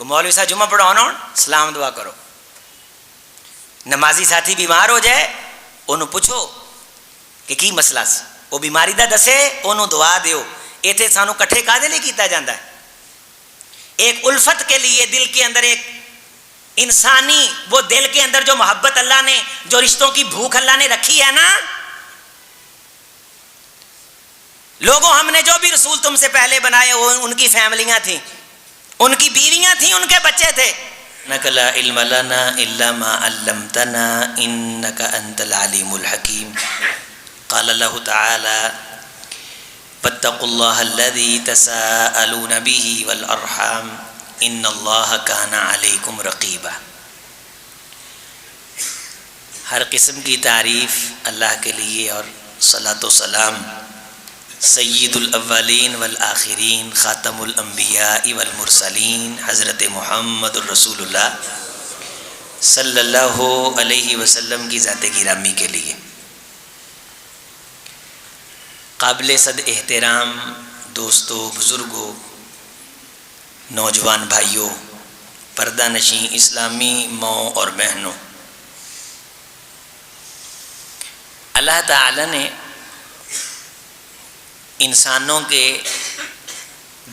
کو مولوی صاحب جمعہ پڑھاؤ سلام دعا کرو. نمازی ساتھی بیمار ہو جائے انہوں پوچھو کہ کی مسئلہ سی, وہ بیماری دا دسے انہوں دعا دیو. ایتھے سانو کٹھے کا دے لئے کیتا جاندہ ہے, ایک الفت کے لیے, دل کے اندر ایک انسانی وہ دل کے اندر جو محبت اللہ نے, جو رشتوں کی بھوک اللہ نے رکھی ہے نا. لوگوں ہم نے جو بھی رسول تم سے پہلے بنائے وہ ان کی فیملیاں تھیں, ان کی بیویاں تھیں, ان کے بچے تھے. انک لا علم لنا الا ما علمتنا انک انت العلیم الحکیم. قال اللہ تعالی فاتقوا اللہ الذی تساءلون به والارحام ان اللہ کان علیکم رقیبا. ہر قسم کی تعریف اللہ کے لیے, اور صلاۃ و سلام سید الاولین والآخرین خاتم الانبیاء والمرسلین حضرت محمد الرسول اللہ صلی اللہ علیہ وسلم کی ذات گرامی کے لیے. قابل صد احترام دوستو, بزرگوں, نوجوان بھائیوں, پردہ نشین اسلامی ماؤں اور بہنوں, اللہ تعالی نے انسانوں کے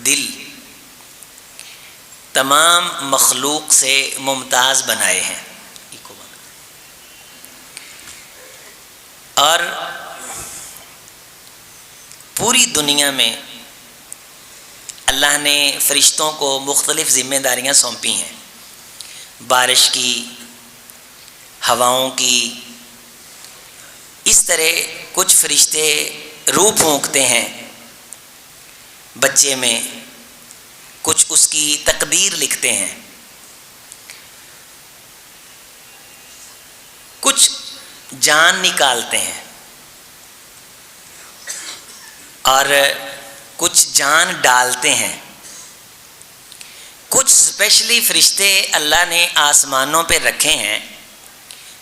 دل تمام مخلوق سے ممتاز بنائے ہیں, اور پوری دنیا میں اللہ نے فرشتوں کو مختلف ذمہ داریاں سونپی ہیں. بارش کی, ہواؤں کی, اس طرح کچھ فرشتے روح پھونکتے ہیں بچے میں, کچھ اس کی تقدیر لکھتے ہیں, کچھ جان نکالتے ہیں, اور کچھ جان ڈالتے ہیں. کچھ اسپیشلی فرشتے اللہ نے آسمانوں پہ رکھے ہیں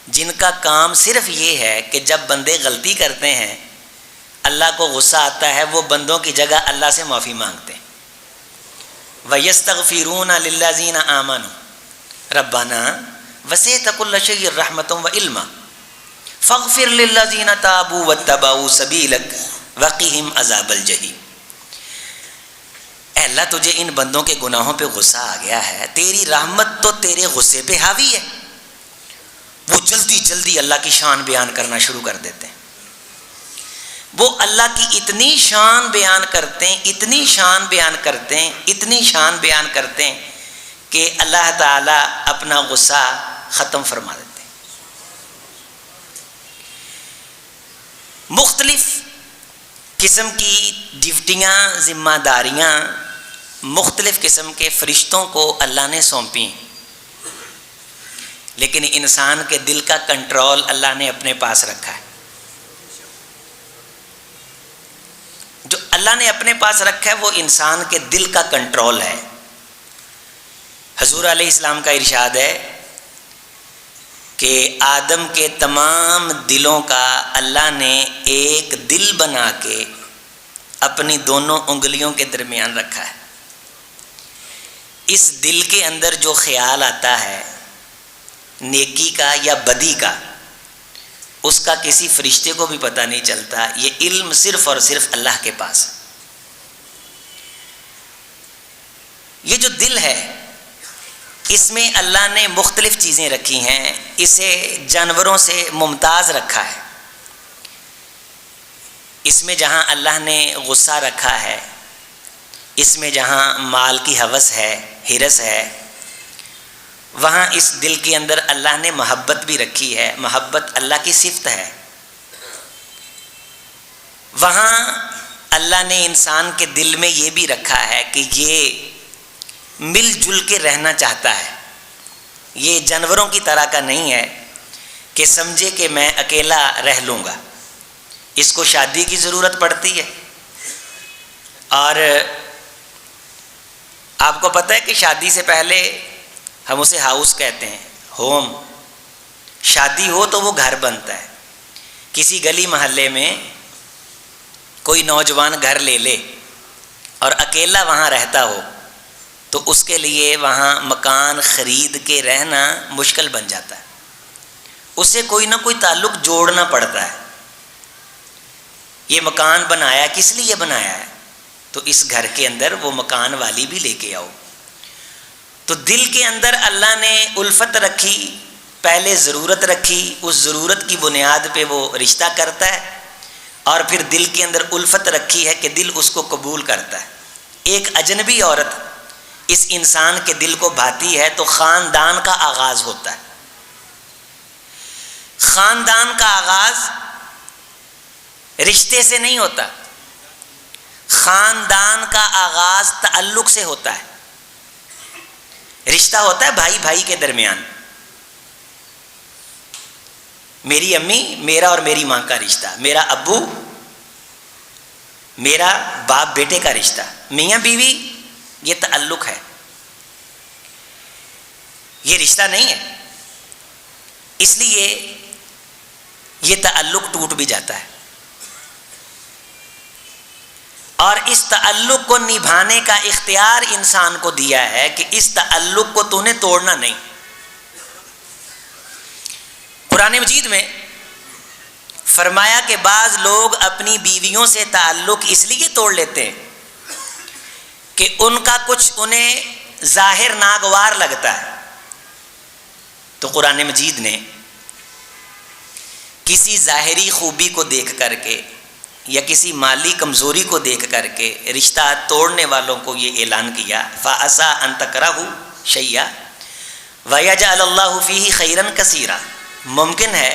جن کا کام صرف یہ ہے کہ جب بندے غلطی کرتے ہیں, اللہ کو غصہ آتا ہے, وہ بندوں کی جگہ اللہ سے معافی مانگتے ہیں. وَيَسْتَغْفِرُونَ لِلَّذِينَ آمَنُوا رَبَّنَا وَسِعْتَ كُلَّ شَيْءٍ رَحْمَةً وَعِلْمًا فَاغْفِرْ لِلَّذِينَ تَابُوا وَاتَّبَعُوا سَبِيلَكَ وَقِهِمْ عَذَابَ الْجَحِيمِ. اے اللہ تجھے ان بندوں کے گناہوں پہ غصہ آ گیا ہے, تیری رحمت تو تیرے غصے پہ حاوی ہے. وہ جلدی جلدی اللہ کی شان بیان کرنا شروع کر دیتے ہیں. وہ اللہ کی اتنی شان بیان کرتے ہیں, اتنی شان بیان کرتے ہیں, اتنی شان بیان کرتے ہیں کہ اللہ تعالیٰ اپنا غصہ ختم فرما دیتے ہیں. مختلف قسم کی ڈیوٹیاں, ذمہ داریاں مختلف قسم کے فرشتوں کو اللہ نے سونپی, لیکن انسان کے دل کا کنٹرول اللہ نے اپنے پاس رکھا ہے. جو اللہ نے اپنے پاس رکھا ہے وہ انسان کے دل کا کنٹرول ہے. حضور علیہ السلام کا ارشاد ہے کہ آدم کے تمام دلوں کا اللہ نے ایک دل بنا کے اپنی دونوں انگلیوں کے درمیان رکھا ہے. اس دل کے اندر جو خیال آتا ہے نیکی کا یا بدی کا, اس کا کسی فرشتے کو بھی پتہ نہیں چلتا. یہ علم صرف اور صرف اللہ کے پاس. یہ جو دل ہے اس میں اللہ نے مختلف چیزیں رکھی ہیں, اسے جانوروں سے ممتاز رکھا ہے. اس میں جہاں اللہ نے غصہ رکھا ہے, اس میں جہاں مال کی ہوس ہے, ہرس ہے, وہاں اس دل کے اندر اللہ نے محبت بھی رکھی ہے. محبت اللہ کی صفت ہے. وہاں اللہ نے انسان کے دل میں یہ بھی رکھا ہے کہ یہ مل جل کے رہنا چاہتا ہے. یہ جانوروں کی طرح کا نہیں ہے کہ سمجھے کہ میں اکیلا رہ لوں گا. اس کو شادی کی ضرورت پڑتی ہے, اور آپ کو پتہ ہے کہ شادی سے پہلے ہم اسے ہاؤس کہتے ہیں, ہوم. شادی ہو تو وہ گھر بنتا ہے. کسی گلی محلے میں کوئی نوجوان گھر لے لے اور اکیلا وہاں رہتا ہو تو اس کے لیے وہاں مکان خرید کے رہنا مشکل بن جاتا ہے، اسے کوئی نہ کوئی تعلق جوڑنا پڑتا ہے۔ یہ مکان بنایا کس لیے بنایا ہے؟ تو اس گھر کے اندر وہ مکان والی بھی لے کے آؤ۔ تو دل کے اندر اللہ نے الفت رکھی، پہلے ضرورت رکھی، اس ضرورت کی بنیاد پہ وہ رشتہ کرتا ہے، اور پھر دل کے اندر الفت رکھی ہے کہ دل اس کو قبول کرتا ہے۔ ایک اجنبی عورت اس انسان کے دل کو بھاتی ہے تو خاندان کا آغاز ہوتا ہے۔ خاندان کا آغاز رشتے سے نہیں ہوتا، خاندان کا آغاز تعلق سے ہوتا ہے۔ رشتہ ہوتا ہے بھائی بھائی کے درمیان، میری امی میرا اور میری ماں کا رشتہ، میرا ابو میرا باپ بیٹے کا رشتہ، میاں بیوی یہ تعلق ہے، یہ رشتہ نہیں ہے۔ اس لیے یہ تعلق ٹوٹ بھی جاتا ہے، اور اس تعلق کو نبھانے کا اختیار انسان کو دیا ہے کہ اس تعلق کو تو نے توڑنا نہیں۔ قرآن مجید میں فرمایا کہ بعض لوگ اپنی بیویوں سے تعلق اس لیے توڑ لیتے ہیں کہ ان کا کچھ انہیں ظاہر ناگوار لگتا ہے، تو قرآن مجید نے کسی ظاہری خوبی کو دیکھ کر کے یا کسی مالی کمزوری کو دیکھ کر کے رشتہ توڑنے والوں کو یہ اعلان کیا، فَعَسَىٰ أَن تَكْرَهُوا شَيْئًا وَيَجْعَلَ اللَّهُ فِيهِ خَيْرًا كَثِيرًا۔ ممکن ہے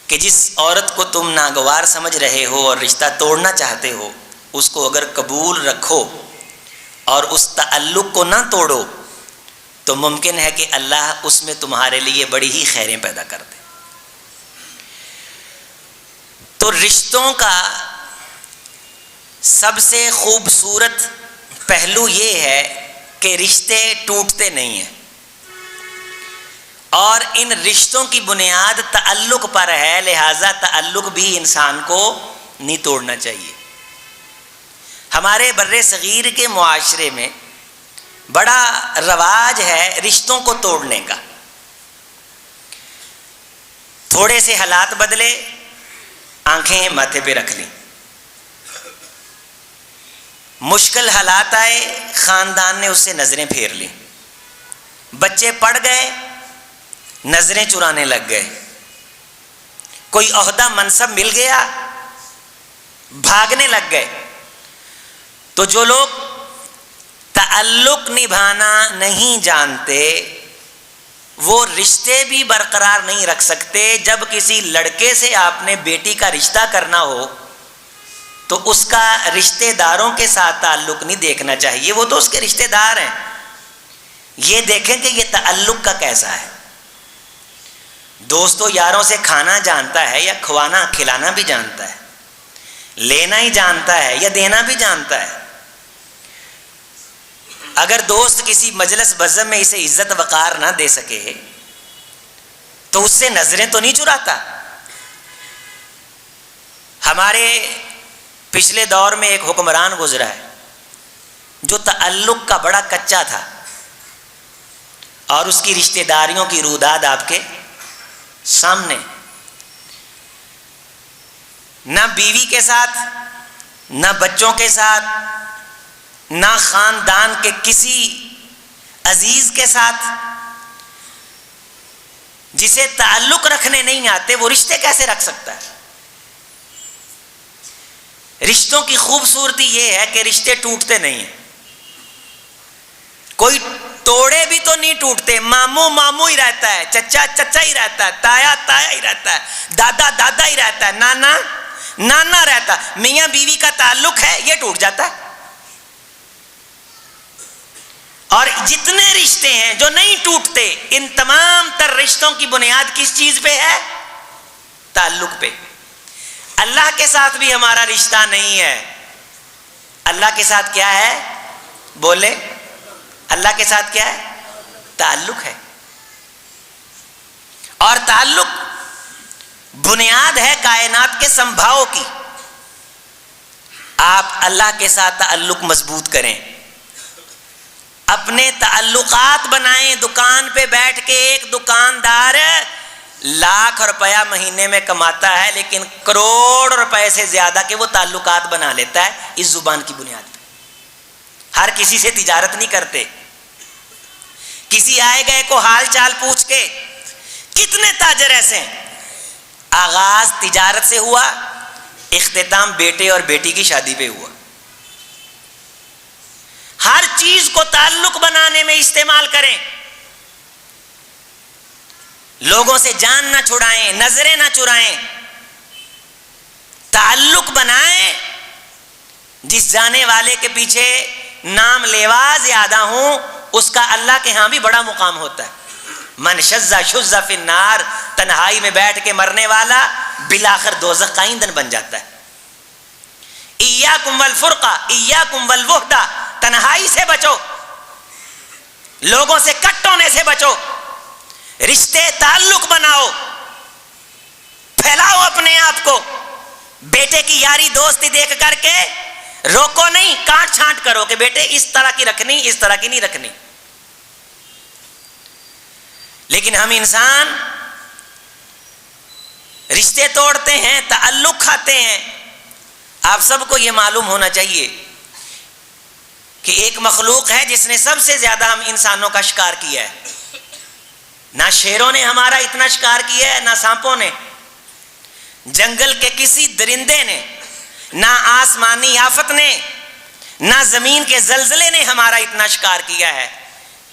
کہ جس عورت کو تم ناگوار سمجھ رہے ہو اور رشتہ توڑنا چاہتے ہو، اس کو اگر قبول رکھو اور اس تعلق کو نہ توڑو تو ممکن ہے کہ اللہ اس میں تمہارے لیے بڑی ہی خیریں پیدا کر دے۔ تو رشتوں کا سب سے خوبصورت پہلو یہ ہے کہ رشتے ٹوٹتے نہیں ہیں، اور ان رشتوں کی بنیاد تعلق پر ہے، لہذا تعلق بھی انسان کو نہیں توڑنا چاہیے۔ ہمارے بر صغیر کے معاشرے میں بڑا رواج ہے رشتوں کو توڑنے کا۔ تھوڑے سے حالات بدلے، آنکھیں ماتھے پہ رکھ لیں، مشکل حالات آئے، خاندان نے اس سے نظریں پھیر لیں، بچے پڑھ گئے، نظریں چرانے لگ گئے، کوئی عہدہ منصب مل گیا، بھاگنے لگ گئے۔ تو جو لوگ تعلق نبھانا نہیں جانتے وہ رشتے بھی برقرار نہیں رکھ سکتے۔ جب کسی لڑکے سے آپ نے بیٹی کا رشتہ کرنا ہو تو اس کا رشتہ داروں کے ساتھ تعلق نہیں دیکھنا چاہیے، وہ تو اس کے رشتہ دار ہیں، یہ دیکھیں کہ یہ تعلق کا کیسا ہے۔ دوستوں یاروں سے کھانا جانتا ہے یا کھوانا کھلانا بھی جانتا ہے، لینا ہی جانتا ہے یا دینا بھی جانتا ہے۔ اگر دوست کسی مجلس بزم میں اسے عزت وقار نہ دے سکے تو اس سے نظریں تو نہیں چراتا۔ ہمارے پچھلے دور میں ایک حکمران گزرا ہے جو تعلق کا بڑا کچا تھا، اور اس کی رشتہ داریوں کی روداد آپ کے سامنے، نہ بیوی کے ساتھ، نہ بچوں کے ساتھ، نہ خاندان کے کسی عزیز کے ساتھ۔ جسے تعلق رکھنے نہیں آتے وہ رشتے کیسے رکھ سکتا ہے؟ رشتوں کی خوبصورتی یہ ہے کہ رشتے ٹوٹتے نہیں ہیں، کوئی توڑے بھی تو نہیں ٹوٹتے، ماموں ماموں ہی رہتا ہے، چچا چچا ہی رہتا ہے، تایا تایا ہی رہتا ہے، دادا دادا ہی رہتا ہے، نانا نانا رہتا ہے۔ میاں بیوی کا تعلق ہے یہ ٹوٹ جاتا ہے۔ اور جتنے رشتے ہیں جو نہیں ٹوٹتے، ان تمام تر رشتوں کی بنیاد کس چیز پہ ہے؟ تعلق پہ۔ اللہ کے ساتھ بھی ہمارا رشتہ نہیں ہے۔ اللہ کے ساتھ کیا ہے؟ بولے، اللہ کے ساتھ کیا ہے؟ تعلق ہے۔ اور تعلق بنیاد ہے کائنات کے سنبھاؤ کی۔ آپ اللہ کے ساتھ تعلق مضبوط کریں، اپنے تعلقات بنائیں. دکان پہ بیٹھ کے ایک دکاندار لاکھ روپیہ مہینے میں کماتا ہے لیکن کروڑ روپے سے زیادہ کے وہ تعلقات بنا لیتا ہے اس زبان کی بنیاد پہ. ہر کسی سے تجارت نہیں کرتے. کسی آئے گئے کو حال چال پوچھ کے. کتنے تاجر ایسے ہیں آغاز تجارت سے ہوا, اختتام بیٹے اور بیٹی کی شادی پہ ہوا. ہر چیز کو تعلق بنانے میں استعمال کریں. لوگوں سے جان نہ چھڑائیں, نظریں نہ چرائیں, تعلق بنائیں. جس جانے والے کے پیچھے نام لیوا زیادہ ہوں اس کا اللہ کے ہاں بھی بڑا مقام ہوتا ہے. من شذ شذ فی النار, تنہائی میں بیٹھ کے مرنے والا بالآخر دوزخ کا ایندھن بن جاتا ہے. ایاکم والفرقہ ایاکم والوحدہ, تنہائی سے بچو, لوگوں سے کٹ ہونے سے بچو, رشتے تعلق بناؤ, پھیلاؤ اپنے آپ کو. بیٹے کی یاری دوستی دیکھ کر کے روکو نہیں, کاٹ چھانٹ کرو کہ بیٹے اس طرح کی رکھنی, اس طرح کی نہیں رکھنی. لیکن ہم انسان رشتے توڑتے ہیں, تعلق کھاتے ہیں. آپ سب کو یہ معلوم ہونا چاہیے کہ ایک مخلوق ہے جس نے سب سے زیادہ ہم انسانوں کا شکار کیا ہے. نہ شیروں نے ہمارا اتنا شکار کیا ہے, نہ سانپوں نے, جنگل کے کسی درندے نے, نہ آسمانی آفت نے, نہ زمین کے زلزلے نے ہمارا اتنا شکار کیا ہے.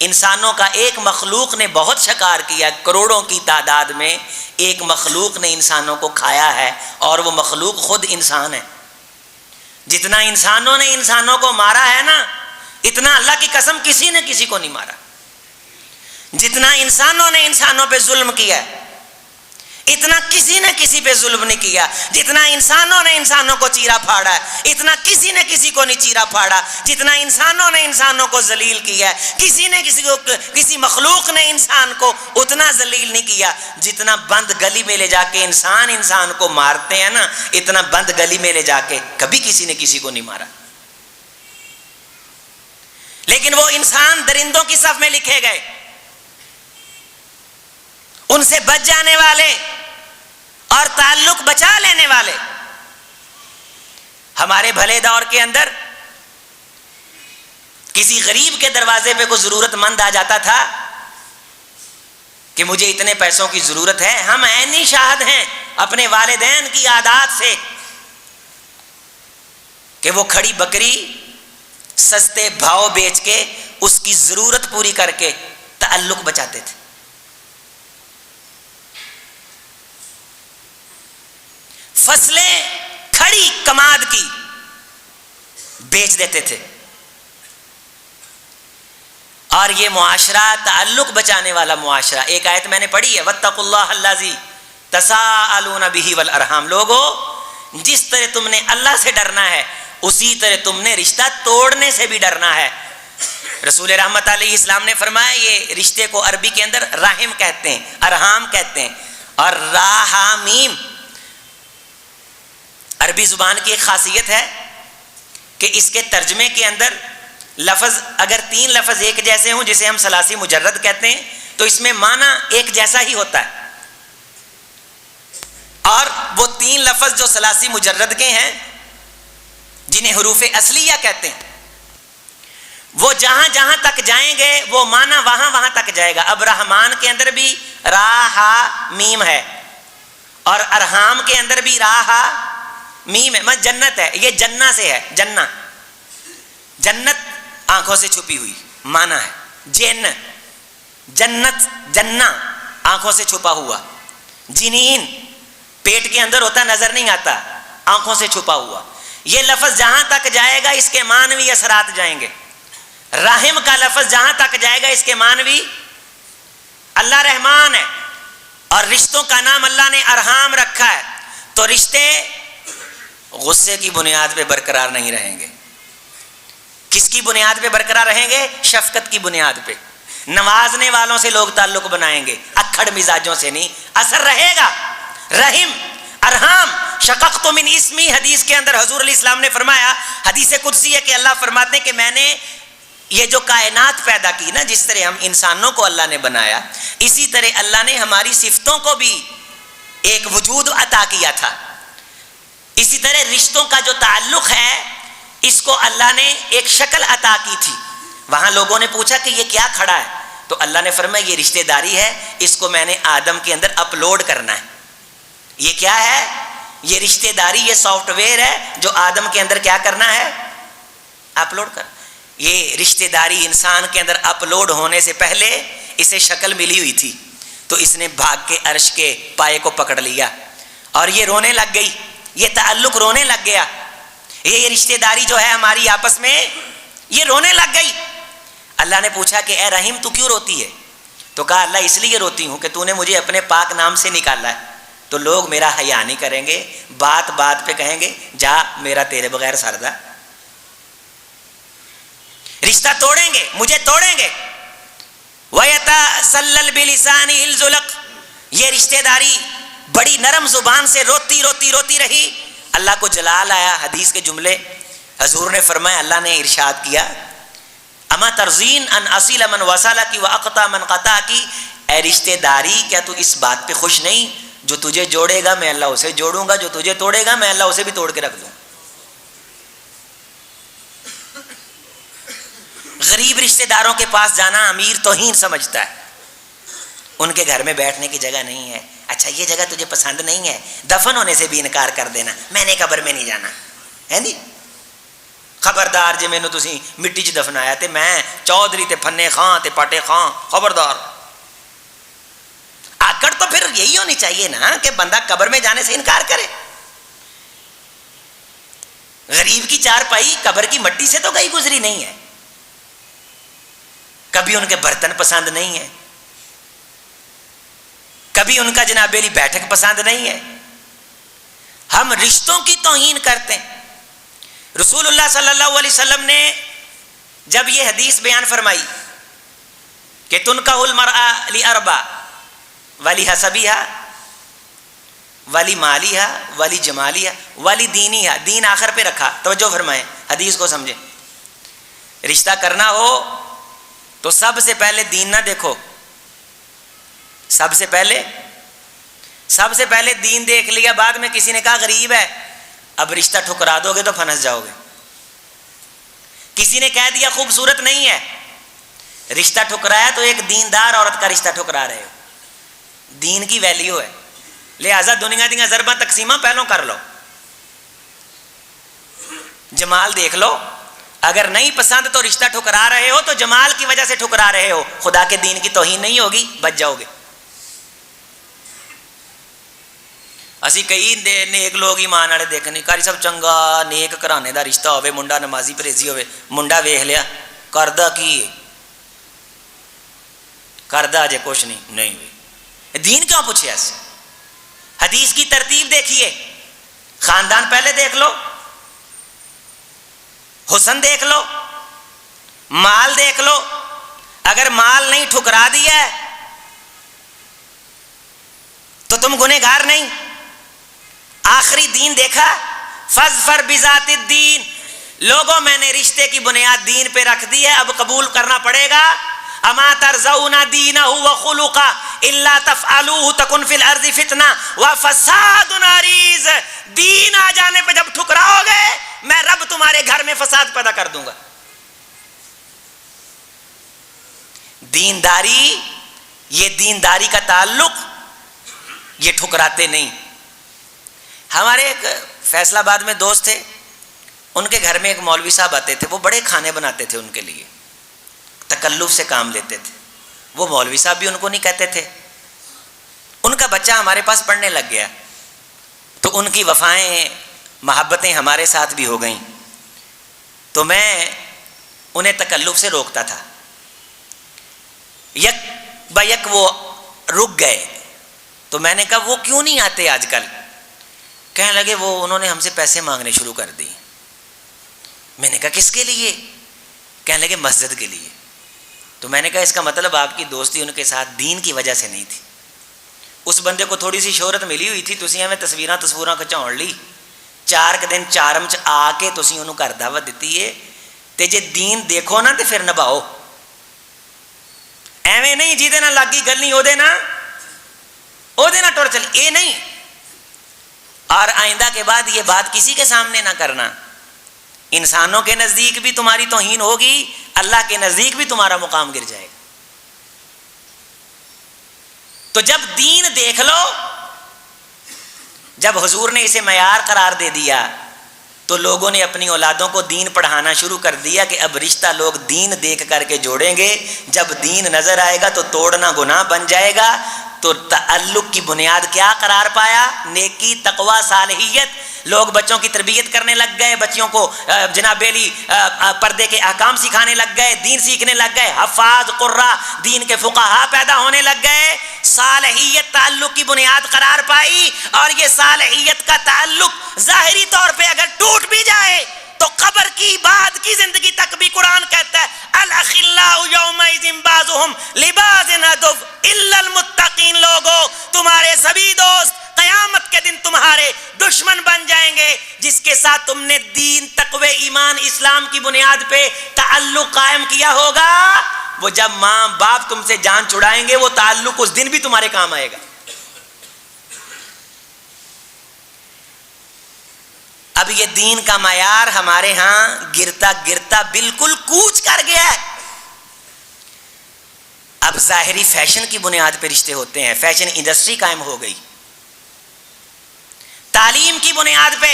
انسانوں کا ایک مخلوق نے بہت شکار کیا, کروڑوں کی تعداد میں ایک مخلوق نے انسانوں کو کھایا ہے, اور وہ مخلوق خود انسان ہے. جتنا انسانوں نے انسانوں کو مارا ہے نا, اتنا اللہ کی قسم کسی نے کسی کو نہیں مارا. جتنا انسانوں نے انسانوں پہ ظلم کیا ہے اتنا کسی نے کسی پہ ظلم نہیں کیا. جتنا انسانوں نے انسانوں کو چیرا پھاڑا ہے اتنا کسی نے کسی کو نہیں چیرا پھاڑا. جتنا انسانوں نے انسانوں کو ذلیل کیا ہے کسی نے کسی کو, کسی مخلوق نے انسان کو اتنا ذلیل نہیں کیا. جتنا بند گلی میں لے جا کے انسان کو مارتے ہیں نا, اتنا بند گلی میں لے جا کے کبھی کسی نے کسی کو نہیں مارا. لیکن وہ انسان درندوں کی صف میں لکھے گئے. ان سے بچ جانے والے اور تعلق بچا لینے والے. ہمارے بھلے دور کے اندر کسی غریب کے دروازے پہ کوئی ضرورت مند آ جاتا تھا کہ مجھے اتنے پیسوں کی ضرورت ہے, ہم عینی شاہد ہیں اپنے والدین کی عادات سے کہ وہ کھڑی بکری سستے بھاؤ بیچ کے اس کی ضرورت پوری کر کے تعلق بچاتے تھے. فصلیں کھڑی کماد کی بیچ دیتے تھے. اور یہ معاشرہ تعلق بچانے والا معاشرہ. ایک آیت میں نے پڑھی ہے, واتقوا اللہ الذی تساءلون بہ والارحام. لوگو جس طرح تم نے اللہ سے ڈرنا ہے اسی طرح تم نے رشتہ توڑنے سے بھی ڈرنا ہے. رسول رحمت علیہ السلام نے فرمایا یہ رشتے کو عربی کے اندر رحم کہتے ہیں, ارحام کہتے ہیں. اور راحمیم عربی زبان کی ایک خاصیت ہے کہ اس کے ترجمے کے اندر لفظ اگر 3 لفظ ایک جیسے ہوں جسے ہم ثلاثی مجرد کہتے ہیں تو اس میں معنی ایک جیسا ہی ہوتا ہے. اور وہ 3 لفظ جو ثلاثی مجرد کے ہیں جنہیں حروف اصلیہ کہتے ہیں وہ جہاں جہاں تک جائیں گے وہ معنی وہاں وہاں تک جائے گا. اب رحمان کے اندر بھی راہ میم ہے اور ارحام کے اندر بھی راہ میم ہے. جنت ہے, یہ جنہ سے ہے. جنت آنکھوں سے چھپی ہوئی معنی ہے. جنت جنہ آنکھوں سے چھپا ہوا. جنین پیٹ کے اندر ہوتا نظر نہیں آتا, آنکھوں سے چھپا ہوا. یہ لفظ جہاں تک جائے گا اس کے معنوی اثرات جائیں گے. رحم کا لفظ جہاں تک جائے گا اس کے معنوی, اللہ رحمان ہے اور رشتوں کا نام اللہ نے ارحام رکھا ہے. تو رشتے غصے کی بنیاد پہ برقرار نہیں رہیں گے. کس کی بنیاد پہ برقرار رہیں گے؟ شفقت کی بنیاد پہ. نوازنے والوں سے لوگ تعلق بنائیں گے, اکھڑ مزاجوں سے نہیں. اثر رہے گا. رحم ارحام شققت من اسمی, حدیث کے اندر حضور علیہ السلام نے فرمایا, حدیث قدسی ہے کہ اللہ فرماتے ہیں کہ میں نے یہ جو کائنات پیدا کی نا، جس طرح ہم انسانوں کو اللہ نے بنایا، اسی طرح اللہ نے ہماری صفتوں کو بھی ایک وجود عطا کیا تھا. اسی طرح رشتوں کا جو تعلق ہے اس کو اللہ نے ایک شکل عطا کی تھی. وہاں لوگوں نے پوچھا کہ یہ کیا کھڑا ہے، تو اللہ نے فرمایا یہ رشتہ داری ہے، اس کو میں نے آدم کے اندر اپلوڈ کرنا ہے. یہ کیا ہے؟ یہ رشتہ داری، یہ سافٹ ویئر ہے جو آدم کے اندر کیا کرنا ہے؟ اپلوڈ کر. یہ رشتہ داری انسان کے اندر اپلوڈ ہونے سے پہلے اسے شکل ملی ہوئی تھی، تو اس نے بھاگ کے عرش کے پائے کو پکڑ لیا اور یہ رونے لگ گئی، یہ تعلق رونے لگ گیا، یہ رشتہ داری جو ہے ہماری آپس میں یہ رونے لگ گئی. اللہ نے پوچھا کہ اے رحیم تو کیوں روتی ہے؟ تو کہا اللہ اس لیے روتی ہوں کہ تو نے مجھے اپنے پاک نام سے نکالا ہے، تو لوگ میرا حیا نہیں کریں گے، بات بات پہ کہیں گے جا میرا تیرے بغیر سردہ. رشتہ توڑیں گے، مجھے توڑیں گے. وَيَتَسَلَّلْ بِلِسَانِهِ الْزُلَقْ، یہ رشتہ داری بڑی نرم زبان سے روتی روتی روتی رہی. اللہ کو جلال آیا. حدیث کے جملے حضور نے فرمایا، اللہ نے ارشاد کیا اما ترزین ان اصیل من وصل کی واقطع من قطع کی، اے رشتہ داری کیا تو اس بات پہ خوش نہیں جو تجھے جوڑے گا میں اللہ اسے جوڑوں گا، جو تجھے توڑے گا میں اللہ اسے بھی توڑ کے رکھ دوں. غریب رشتہ داروں کے پاس جانا امیر توہین سمجھتا ہے، ان کے گھر میں بیٹھنے کی جگہ نہیں ہے. اچھا یہ جگہ تجھے پسند نہیں ہے، دفن ہونے سے بھی انکار کر دینا، میں نے قبر میں نہیں جانا ہے نہیں. خبردار جی مینوں تسی مٹی چ دفنایا تے میں چودھری تے پھنے خاں تے پاٹے خاں، خبردار. آکڑ تو پھر یہی ہونی چاہیے نا کہ بندہ قبر میں جانے سے انکار کرے. غریب کی چارپائی قبر کی مٹی سے تو گئی گزری نہیں ہے، کبھی ان کے برتن پسند نہیں ہے، کبھی ان کا جناب علی بیٹھک پسند نہیں ہے. ہم رشتوں کی توہین کرتے ہیں. رسول اللہ صلی اللہ علیہ وسلم نے جب یہ حدیث بیان فرمائی کہ تنکح المرأة لأربع ولحسبها ولمالها ولجمالها ولدینها، دین آخر پہ رکھا. توجہ فرمائیں، حدیث کو سمجھیں. رشتہ کرنا ہو تو سب سے پہلے دین نہ دیکھو، سب سے پہلے دین دیکھ لیا. بعد میں کسی نے کہا غریب ہے، اب رشتہ ٹھکرا دو گے تو پھنس جاؤ گے. کسی نے کہہ دیا خوبصورت نہیں ہے، رشتہ ٹھکرایا تو ایک دیندار عورت کا رشتہ ٹھکرا رہے ہو. دین کی ویلیو ہے، لہذا دنیا دیا ضرباں تقسیمہ پہلوں کر لو. جمال دیکھ لو، اگر نہیں پسند تو رشتہ ٹھکرا رہے ہو تو جمال کی وجہ سے ٹھکرا رہے ہو، خدا کے دین کی توہین نہیں ہوگی، بچ جاؤ گے. اسی کئی نیک لوگ ایمان والے دیکھنے کاری سب چنگا نیک گھرانے دا رشتہ ہوے، منڈا نمازی پرہیزی ہوے، منڈا ویکھ لیا کردا کی کردا جے کچھ نہیں ہوئی. دین کیوں پوچھے اس؟ حدیث کی ترتیب دیکھیے، خاندان پہلے دیکھ لو، حسن دیکھ لو، مال دیکھ لو. اگر مال نہیں ٹھکرا دیا ہے تو تم گنہگار نہیں. آخری دین دیکھا، فاظفر بذات الدین. لوگوں میں نے رشتے کی بنیاد دین پہ رکھ دی ہے، اب قبول کرنا پڑے گا. اما ترضون دینہ وخلقہ الا تفعلوہ تکن فی الارض فتنہ وفساد عریض. دین آ جانے پہ جب ٹھکراؤ گے میں رب تمہارے گھر میں فساد پیدا کر دوں گا. دینداری، یہ دینداری کا تعلق یہ ٹھکراتے نہیں. ہمارے ایک فیصل آباد میں دوست تھے، ان کے گھر میں ایک مولوی صاحب آتے تھے، وہ بڑے کھانے بناتے تھے، ان کے لیے تکلف سے کام لیتے تھے. وہ مولوی صاحب بھی ان کو نہیں کہتے تھے. ان کا بچہ ہمارے پاس پڑھنے لگ گیا تو ان کی وفائیں محبتیں ہمارے ساتھ بھی ہو گئیں، تو میں انہیں تکلف سے روکتا تھا. یک بیک وہ رک گئے تو میں نے کہا وہ کیوں نہیں آتے آج کل؟ کہنے لگے وہ انہوں نے ہم سے پیسے مانگنے شروع کر دی. میں نے کہا کس کے لیے؟ کہنے لگے مسجد کے لیے. تو میں نے کہا اس کا مطلب آپ کی دوستی ان کے ساتھ دین کی وجہ سے نہیں تھی. اس بندے کو تھوڑی سی شہرت ملی ہوئی تھی، تسی ہمیں تصویراں کھچاؤن لی 4 دن 4 آ کے تسی انہوں گھر دعوت دیتی ہے تے جے دین دیکھو نا تے پھر نبھاؤ، ایویں نہیں جیدے نہ لگی گلنی او دے نہ ٹر چل، اے نہیں۔ اور آئندہ کے بعد یہ بات کسی کے سامنے نہ کرنا، انسانوں کے نزدیک بھی تمہاری توہین ہوگی، اللہ کے نزدیک بھی تمہارا مقام گر جائے گا۔ تو جب دین دیکھ لو، جب حضور نے اسے معیار قرار دے دیا تو لوگوں نے اپنی اولادوں کو دین پڑھانا شروع کر دیا کہ اب رشتہ لوگ دین دیکھ کر کے جوڑیں گے، جب دین نظر آئے گا تو توڑنا گناہ بن جائے گا۔ تو تعلق کی بنیاد کیا قرار پایا؟ نیکی، تقوی، صالحیت۔ لوگ بچوں کی تربیت کرنے لگ گئے، بچیوں کو جناب علی پردے کے احکام سکھانے لگ گئے، دین سیکھنے لگ گئے، حفاظ، قراء، دین کے فقہا پیدا ہونے لگ گئے۔ صالحیت تعلق کی بنیاد قرار پائی، اور یہ صالحیت کا تعلق ظاہری طور پہ اگر ٹوٹ بھی جائے تو قبر کی بعد کی زندگی تک بھی قرآن کہتا ہے الاخلاء یومئذ بعضهم لبعض عدو الا المتقین۔ لوگوں، تمہارے سبھی دوست قیامت کے دن تمہارے دشمن بن جائیں گے جس کے ساتھ تم نے دین، تقوی، ایمان، اسلام کی بنیاد پہ تعلق قائم کیا ہوگا۔ وہ جب ماں باپ تم سے جان چھڑائیں گے وہ تعلق اس دن بھی تمہارے کام آئے گا۔ اب یہ دین کا معیار ہمارے ہاں گرتا گرتا بالکل کوچ کر گیا ہے۔ اب ظاہری فیشن کی بنیاد پہ رشتے ہوتے ہیں، فیشن انڈسٹری قائم ہو گئی۔ تعلیم کی بنیاد پہ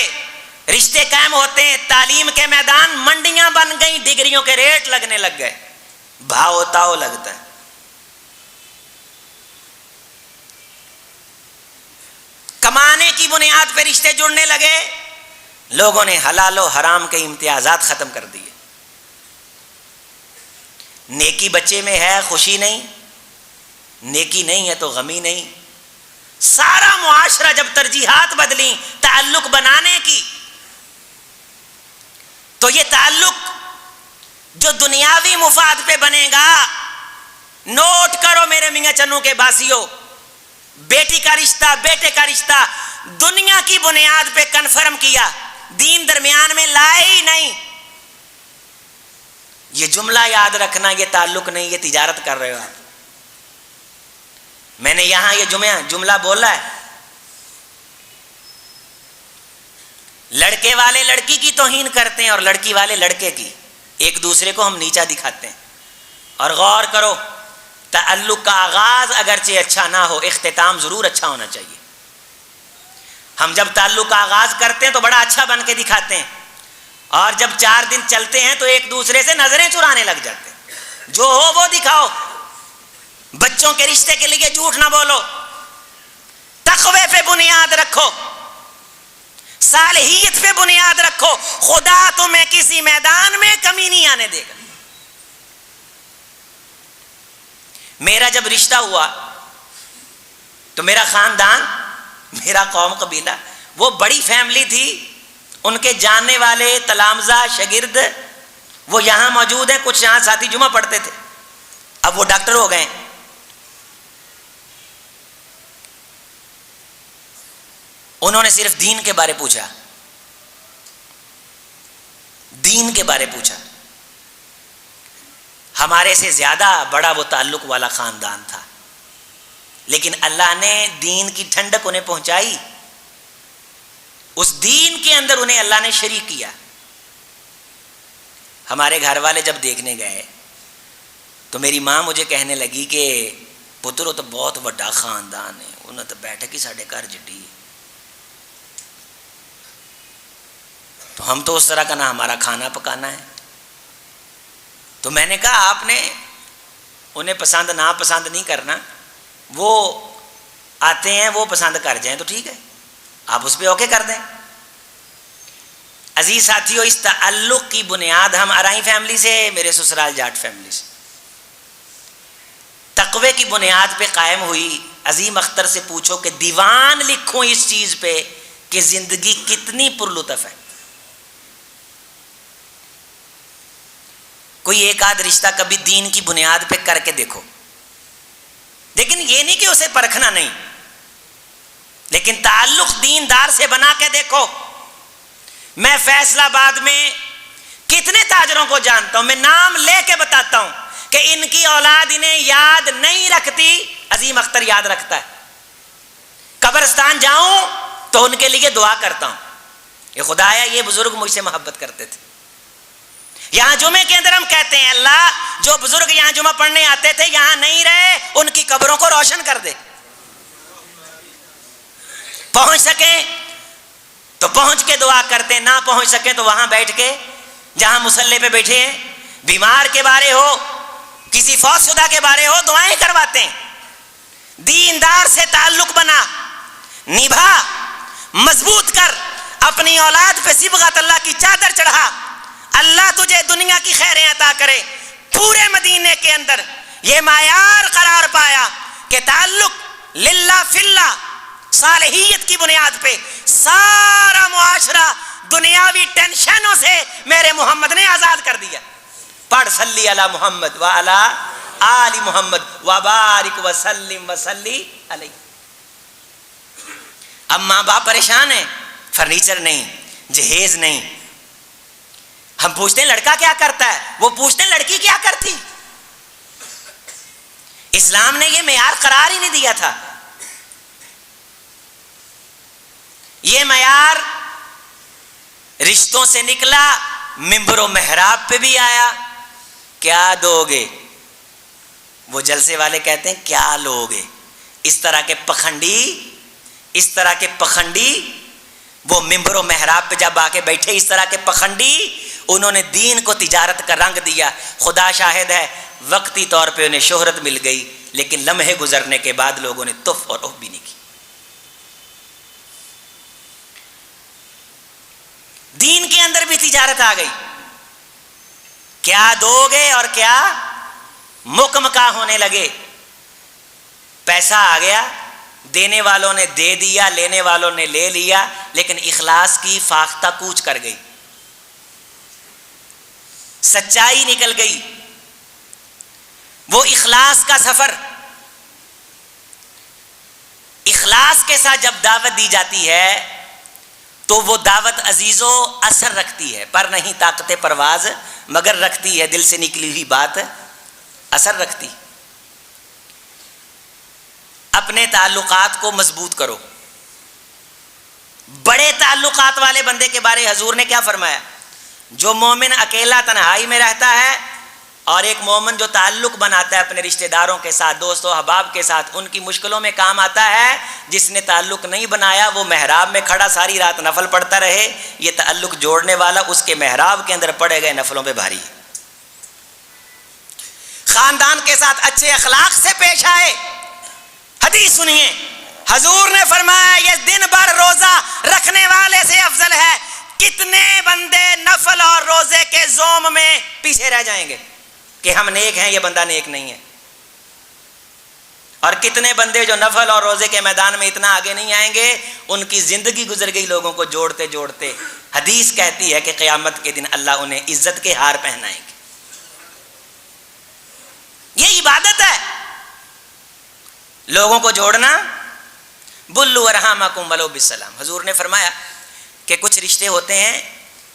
رشتے قائم ہوتے ہیں، تعلیم کے میدان منڈیاں بن گئیں، ڈگریوں کے ریٹ لگنے لگ گئے، بھاؤ تاؤ لگتا ہے۔ کمانے کی بنیاد پہ رشتے جڑنے لگے، لوگوں نے حلال و حرام کے امتیازات ختم کر دیے۔ نیکی بچے میں ہے، خوشی نہیں، نیکی نہیں ہے تو غمی نہیں۔ سارا معاشرہ جب ترجیحات بدلی تعلق بنانے کی، تو یہ تعلق جو دنیاوی مفاد پہ بنے گا، نوٹ کرو میرے میاں چنو کے باسیوں، بیٹی کا رشتہ، بیٹے کا رشتہ دنیا کی بنیاد پہ کنفرم کیا، دین درمیان میں لائے ہی نہیں۔ یہ جملہ یاد رکھنا، یہ تعلق نہیں، یہ تجارت کر رہے ہو آپ۔ میں نے یہاں یہ جملہ بولا ہے، لڑکے والے لڑکی کی توہین کرتے ہیں اور لڑکی والے لڑکے کی، ایک دوسرے کو ہم نیچا دکھاتے ہیں۔ اور غور کرو، تعلق کا آغاز اگرچہ اچھا نہ ہو، اختتام ضرور اچھا ہونا چاہیے۔ ہم جب تعلق کا آغاز کرتے ہیں تو بڑا اچھا بن کے دکھاتے ہیں، اور جب 4 دن چلتے ہیں تو ایک دوسرے سے نظریں چرانے لگ جاتے ہیں، جو ہو وہ دکھاؤ۔ بچوں کے رشتے کے لیے جھوٹ نہ بولو، تقوی پہ بنیاد رکھو، صالحیت پہ بنیاد رکھو، خدا تمہیں کسی میدان میں کمی نہیں آنے دے گا۔ میرا جب رشتہ ہوا تو میرا خاندان، میرا قوم قبیلہ، وہ بڑی فیملی تھی، ان کے جاننے والے تلامذہ شاگرد وہ یہاں موجود ہیں، کچھ یہاں ساتھی جمعہ پڑھتے تھے، اب وہ ڈاکٹر ہو گئے۔ انہوں نے صرف دین کے بارے پوچھا، دین کے بارے پوچھا۔ ہمارے سے زیادہ بڑا وہ تعلق والا خاندان تھا، لیکن اللہ نے دین کی ٹھنڈک انہیں پہنچائی، اس دین کے اندر انہیں اللہ نے شریک کیا۔ ہمارے گھر والے جب دیکھنے گئے تو میری ماں مجھے کہنے لگی کہ پتر وہ تو بہت بڑا خاندان ہے، انہوں تو بیٹھک ہی ساڑھے گھر جڈی، تو ہم تو اس طرح کا نہ ہمارا کھانا پکانا ہے۔ تو میں نے کہا آپ نے انہیں پسند ناپسند نہیں کرنا، وہ آتے ہیں وہ پسند کر جائیں تو ٹھیک ہے، آپ اس پہ اوکے کر دیں۔ عزیز ساتھیوں، اس تعلق کی بنیاد ہم ارائی فیملی سے، میرے سسرال جاٹ فیملی سے، تقوی کی بنیاد پہ قائم ہوئی۔ عظیم اختر سے پوچھو کہ دیوان لکھوں اس چیز پہ کہ زندگی کتنی پرلطف ہے۔ کوئی ایک آدھ رشتہ کبھی دین کی بنیاد پہ کر کے دیکھو، لیکن یہ نہیں کہ اسے پرکھنا نہیں، لیکن تعلق دیندار سے بنا کے دیکھو۔ میں فیصل آباد میں کتنے تاجروں کو جانتا ہوں، میں نام لے کے بتاتا ہوں کہ ان کی اولاد انہیں یاد نہیں رکھتی، عظیم اختر یاد رکھتا ہے۔ قبرستان جاؤں تو ان کے لیے دعا کرتا ہوں کہ خدایا یہ بزرگ مجھ سے محبت کرتے تھے۔ یہاں جمعے کے اندر ہم کہتے ہیں اللہ جو بزرگ یہاں جمعہ پڑھنے آتے تھے یہاں نہیں رہے، ان کی قبروں کو روشن کر دے، پہنچ سکیں تو پہنچ کے دعا کرتے ہیں، نہ پہنچ سکیں تو وہاں بیٹھ کے جہاں مصلی پہ بیٹھے ہیں، بیمار کے بارے ہو، کسی فوت شدہ کے بارے ہو، دعائیں کرواتے ہیں۔ دیندار سے تعلق بنا، نبھا، مضبوط کر، اپنی اولاد پہ صبغت اللہ کی چادر چڑھا، اللہ تجھے دنیا کی خیریں عطا کرے۔ پورے مدینے کے اندر یہ معیار قرار پایا کہ تعلق للہ فی اللہ، صالحیت کی بنیاد پہ سارا معاشرہ دنیاوی ٹینشنوں سے میرے محمد نے آزاد کر دیا۔ پڑھ صلی علی محمد وعلی آل محمد وبارک وسلم وصلی علیہ۔ اب ماں باپ پریشان ہیں، فرنیچر نہیں، جہیز نہیں۔ ہم پوچھتے ہیں لڑکا کیا کرتا ہے، وہ پوچھتے ہیں لڑکی کیا کرتی۔ اسلام نے یہ معیار قرار ہی نہیں دیا تھا۔ یہ معیار رشتوں سے نکلا، منبر و محراب پہ بھی آیا۔ کیا دو گے؟ وہ جلسے والے کہتے ہیں کیا لوگے؟ اس طرح کے پخنڈی وہ منبر و محراب پہ جب آ کے بیٹھے، اس طرح کے پخنڈی انہوں نے دین کو تجارت کا رنگ دیا۔ خدا شاہد ہے وقتی طور پہ انہیں شہرت مل گئی، لیکن لمحے گزرنے کے بعد لوگوں نے تف اور اف بھی نہیں کی۔ دین کے اندر بھی تجارت آ گئی، کیا دو گے اور کیا مکمکا ہونے لگے۔ پیسہ آ گیا، دینے والوں نے دے دیا، لینے والوں نے لے لیا، لیکن اخلاص کی فاختہ کوچ کر گئی، سچائی نکل گئی۔ وہ اخلاص کا سفر، اخلاص کے ساتھ جب دعوت دی جاتی ہے تو وہ دعوت عزیزو اثر رکھتی ہے، پر نہیں طاقت پرواز مگر رکھتی ہے، دل سے نکلی ہوئی بات اثر رکھتی۔ اپنے تعلقات کو مضبوط کرو۔ بڑے تعلقات والے بندے کے بارے حضور نے کیا فرمایا؟ جو مومن اکیلا تنہائی میں رہتا ہے اور ایک مومن جو تعلق بناتا ہے اپنے رشتہ داروں کے ساتھ، دوست و احباب کے ساتھ، ان کی مشکلوں میں کام آتا ہے۔ جس نے تعلق نہیں بنایا وہ محراب میں کھڑا ساری رات نفل پڑھتا رہے، یہ تعلق جوڑنے والا اس کے محراب کے اندر پڑے گئے نفلوں پہ بھاری ہے۔ خاندان کے ساتھ اچھے اخلاق سے پیش آئے۔ حدیث سنیے، حضور نے فرمایا یہ دن بھر روزہ رکھنے والے سے افضل ہے۔ کتنے بندے نفل اور روزے کے زوم میں پیچھے رہ جائیں گے کہ ہم نیک ہیں، یہ بندہ نیک نہیں ہے، اور کتنے بندے جو نفل اور روزے کے میدان میں اتنا آگے نہیں آئیں گے، ان کی زندگی گزر گئی لوگوں کو جوڑتے جوڑتے۔ حدیث کہتی ہے کہ قیامت کے دن اللہ انہیں عزت کے ہار پہنائیں گے۔ یہ عبادت ہے، لوگوں کو جوڑنا۔ بلو ارحامکم ولو بالسلام۔ حضور نے فرمایا کہ کچھ رشتے ہوتے ہیں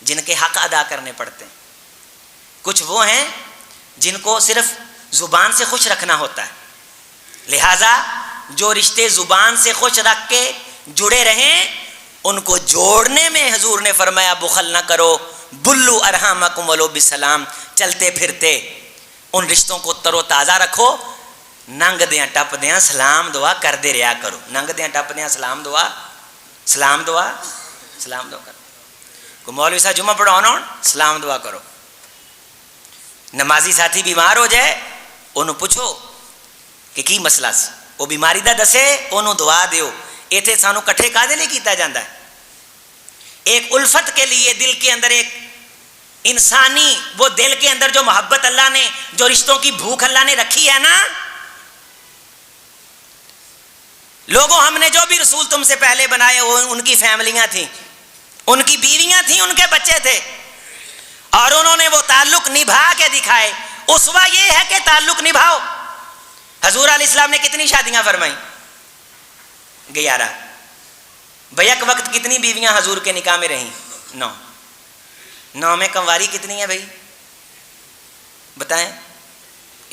جن کے حق ادا کرنے پڑتے ہیں، کچھ وہ ہیں جن کو صرف زبان سے خوش رکھنا ہوتا ہے، لہذا جو رشتے زبان سے خوش رکھ کے جڑے رہیں ان کو جوڑنے میں حضور نے فرمایا بخل نہ کرو۔ بلو ارحامکم ولو بالسلام، چلتے پھرتے ان رشتوں کو تر و تازہ رکھو۔ ننگ دیاں ٹپ دیاں سلام دعا کر دے رہا کرو، ننگ دیاں ٹپ دیاں سلام دعا کرو۔ کوئی مولوی صاحب جمعہ پڑھاؤنا سلام دعا کرو۔ نمازی ساتھی بیمار ہو جائے انہوں پوچھو کہ کی مسئلہ سی، وہ بیماری دا دسے انہوں دعا دیو۔ ایتھے سانو کٹھے کادے لئے کیتا جاندہ ہے؟ ایک الفت کے لیے، دل کے اندر ایک انسانی وہ دل کے اندر جو محبت اللہ نے، جو رشتوں کی بھوک اللہ نے رکھی ہے نا۔ لوگوں ہم نے جو بھی رسول تم سے پہلے بنائے وہ ان کی فیملیاں تھیں، ان کی بیویاں تھیں، ان کے بچے تھے، اور انہوں نے وہ تعلق نبھا کے دکھائے۔ اسوہ یہ ہے کہ تعلق نبھاؤ۔ حضور علیہ السلام نے کتنی شادیاں فرمائیں؟ 11۔ بیک وقت کتنی بیویاں حضور کے نکاح میں رہیں؟ 9۔ 9 میں کمواری کتنی ہے بھائی بتائیں؟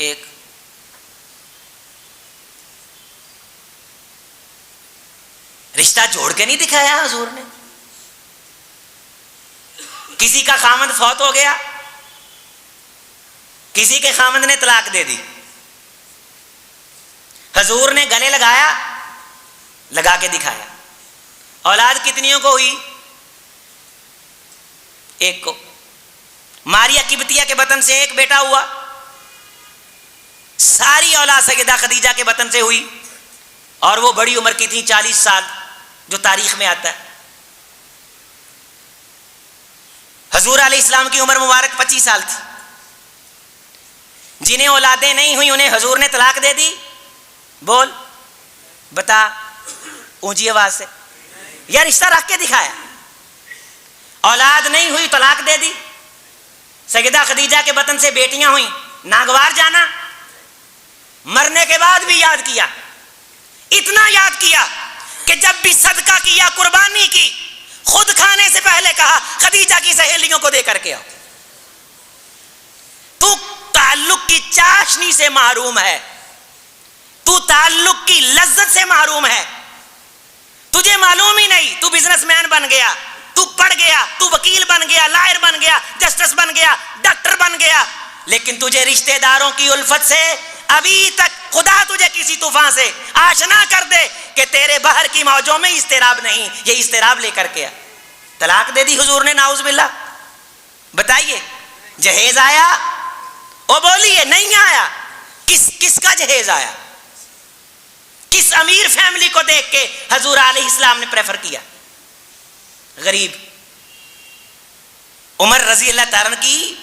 1. رشتہ جوڑ کے نہیں دکھایا حضور نے. کسی کا خامند فوت ہو گیا, کسی کے خامند نے طلاق دے دی, حضور نے گلے لگایا, لگا کے دکھایا. اولاد کتنیوں کو ہوئی؟ 1 کو. ماریا قبطیہ کے بطن سے 1 بیٹا ہوا, ساری اولاد سیدہ خدیجہ کے بطن سے ہوئی, اور وہ بڑی عمر کی تھی, 40 سال جو تاریخ میں آتا ہے. حضور علیہ السلام کی عمر مبارک 25 سال تھی. جنہیں اولادیں نہیں ہوئی انہیں حضور نے طلاق دے دی. بول بتا اونچی آواز سے, یا رشتہ رکھ کے دکھایا؟ اولاد نہیں ہوئی طلاق دے دی. سیدہ خدیجہ کے بطن سے بیٹیاں ہوئیں, ناگوار جانا, مرنے کے بعد بھی یاد کیا, اتنا یاد کیا کہ جب بھی صدقہ کیا, قربانی کی, خود کھانے سے پہلے کہا خدیجہ کی سہیلیوں کو دے کر کے آؤ. تو تعلق کی چاشنی سے محروم ہے, تو تعلق کی لذت سے محروم ہے. تجھے معلوم ہی نہیں, تو بزنس مین بن گیا, تو پڑھ گیا, تو وکیل بن گیا, لائر بن گیا, جسٹس بن گیا, ڈاکٹر بن گیا, لیکن تجھے رشتہ داروں کی الفت سے ابھی تک خدا تجھے کسی طوفان سے آشنا کر دے کہ تیرے بہر کی موجوں میں اضطراب نہیں, یہ اضطراب لے کر کے طلاق دے دی حضور نے, ناؤذ باللہ. بتائیے جہیز آیا؟ او بولیے نہیں آیا. کس کا جہیز آیا؟ کس امیر فیملی کو دیکھ کے حضور علیہ السلام نے پریفر کیا؟ غریب. عمر رضی اللہ تعالیٰ کی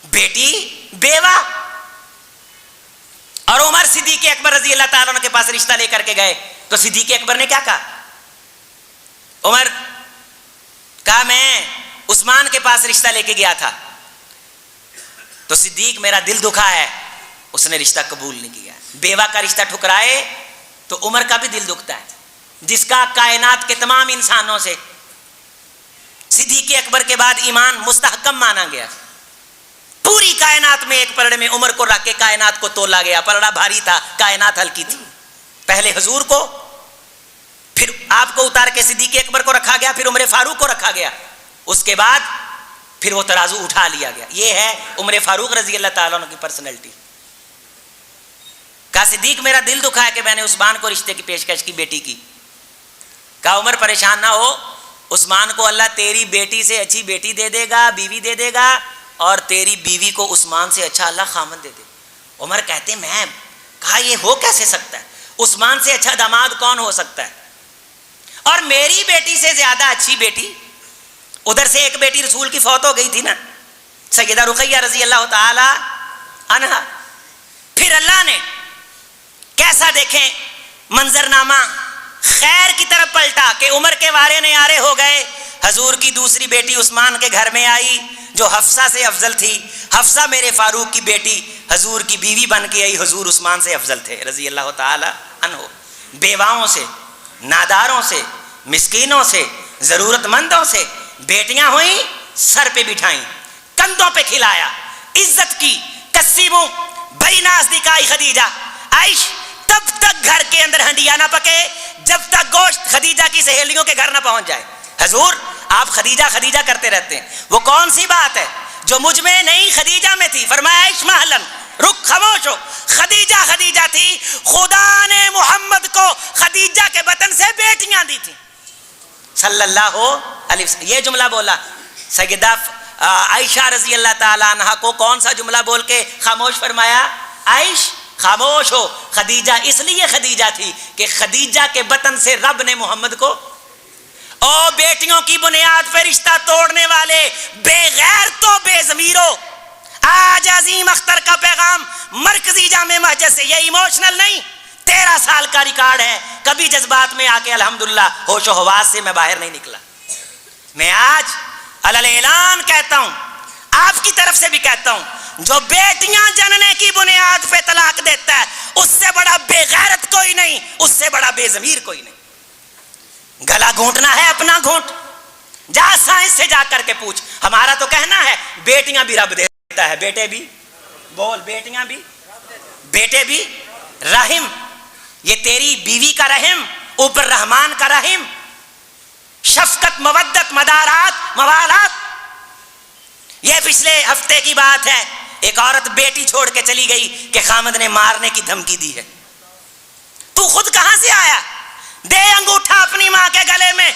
بیٹی بیوہ, اور عمر صدیق اکبر رضی اللہ تعالیٰ عنہ کے پاس رشتہ لے کر کے گئے تو صدیق اکبر نے کیا کہا؟ عمر کہا میں عثمان کے پاس رشتہ لے کے گیا تھا تو صدیق میرا دل دکھا ہے, اس نے رشتہ قبول نہیں کیا. بیوہ کا رشتہ ٹھکرائے تو عمر کا بھی دل دکھتا ہے, جس کا کائنات کے تمام انسانوں سے صدیق اکبر کے بعد ایمان مستحکم مانا گیا. پوری کائنات میں ایک پلڑے میں عمر کو رکھ کے کائنات کو تولا گیا. پلڑا بھاری تھا, کائنات ہلکی تھی. پہلے حضور کو, پھر آپ کو اتار کے صدیق اکبر کو رکھا گیا, پھر عمر فاروق کو رکھا گیا, اس کے بعد پھر وہ ترازو اٹھا لیا گیا. یہ ہے عمر فاروق رضی اللہ تعالیٰ عنہ کی پرسنالٹی. کہا صدیق میرا دل دکھا ہے کہ میں نے عثمان کو رشتے کی پیشکش کی بیٹی کی. کہا عمر پریشان نہ ہو, عثمان کو اللہ تیری بیٹی سے اچھی بیٹی دے دے گا, بیوی دے دے گا, اور تیری بیوی کو عثمان سے اچھا اللہ خامن دے دے. عمر کہتے میں کہا یہ ہو کیسے سکتا ہے, عثمان سے اچھا داماد کون ہو سکتا ہے, اور میری بیٹی سے زیادہ اچھی بیٹی. ادھر سے ایک بیٹی رسول کی فوت ہو گئی تھی نا, سیدہ رقیہ رضی اللہ تعالی عنہا. پھر اللہ نے کیسا دیکھیں منظرنامہ خیر کی طرف پلٹا کہ عمر کے وارے نیارے ہو گئے. حضور کی دوسری بیٹی عثمان کے گھر میں آئی جو حفصہ سے افضل تھی. حفصہ میرے فاروق کی بیٹی حضور کی بیوی بن کے آئی, حضور عثمان سے افضل تھے رضی اللہ تعالی عنہ. بیواؤں سے, ناداروں سے, مسکینوں سے, ضرورت مندوں سے بیٹیاں ہوئیں, سر پہ بٹھائیں, کندھوں پہ کھلایا, عزت کی, کسیبوں بڑی ناز دکھائی خدیجہ. عائش تب تک گھر کے اندر ہنڈیا نہ پکے جب تک گوشت خدیجہ کی سہیلیوں کے گھر نہ پہنچ جائے. حضور آپ خدیجہ خدیجہ کرتے رہتے ہیں, وہ کون سی بات ہے جو مجھ میں نہیں خدیجہ میں تھی؟ فرمایا عائش محلن, رک خاموش ہو, خدیجہ خدیجہ تھی, خدا نے محمد کو خدیجہ کے بطن سے بیٹیاں دی تھی صلی اللہ علیہ وسلم. یہ جملہ بولا سیدہ عائشہ رضی اللہ تعالیٰ عنہا کو, کون سا جملہ بول کے خاموش فرمایا؟ عائش خاموش ہو, خدیجہ اس لیے خدیجہ تھی کہ خدیجہ کے بطن سے رب نے محمد کو. او بیٹیوں کی بنیاد پہ رشتہ توڑنے والے بے غیر تو بے ضمیرو, آج عظیم اختر کا پیغام مرکزی جامع مسجد سے, یہ ایموشنل نہیں, 13 سال کا ریکارڈ ہے, کبھی جذبات میں آ کے الحمدللہ ہوش و حواس سے میں باہر نہیں نکلا. میں آج علی اعلان کہتا ہوں, آپ کی طرف سے بھی کہتا ہوں, جو بیٹیاں جننے کی بنیاد پہ طلاق دیتا ہے اس سے بڑا بے غیرت کوئی نہیں, اس سے بڑا بے ضمیر کوئی نہیں. گلا گھونٹنا ہے اپنا گھونٹ, جا سائنس سے جا کر کے پوچھ. ہمارا تو کہنا ہے بیٹیاں بھی رب دیتا ہے, بیٹے بھی, بول, بیٹیاں بھی, بیٹے بھی, رحم, یہ تیری بیوی کا رحم, اوپر رحمان کا رحم, شفقت, مودت, مدارات, موالات. یہ پچھلے ہفتے کی بات ہے, ایک عورت بیٹی چھوڑ کے چلی گئی کہ خامد نے مارنے کی دھمکی دی ہے. تو خود کہاں سے آیا؟ دے انگوٹھا اپنی ماں کے گلے میں.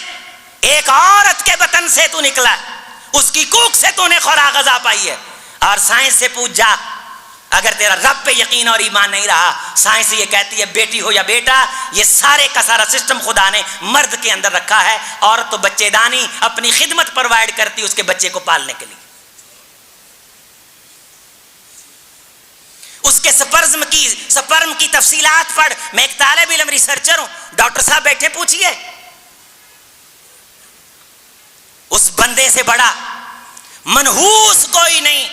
ایک عورت کے بطن سے تو نکلا, اس کی کوکھ سے تو نے خوراک غذا پائی ہے. اور سائنس سے پوچھ جا, اگر تیرا رب پہ یقین اور ایمان نہیں رہا, سائنس یہ کہتی ہے بیٹی ہو یا بیٹا, یہ سارے کا سارا سسٹم خدا نے مرد کے اندر رکھا ہے. عورت تو بچے دانی اپنی خدمت پرووائڈ کرتی اس کے بچے کو پالنے کے لیے. اس کے سپرم کی تفصیلات پڑھ. میں ایک طالب علم ریسرچر ہوں, ڈاکٹر صاحب بیٹھے, پوچھئے اس بندے سے بڑا منحوس کوئی نہیں,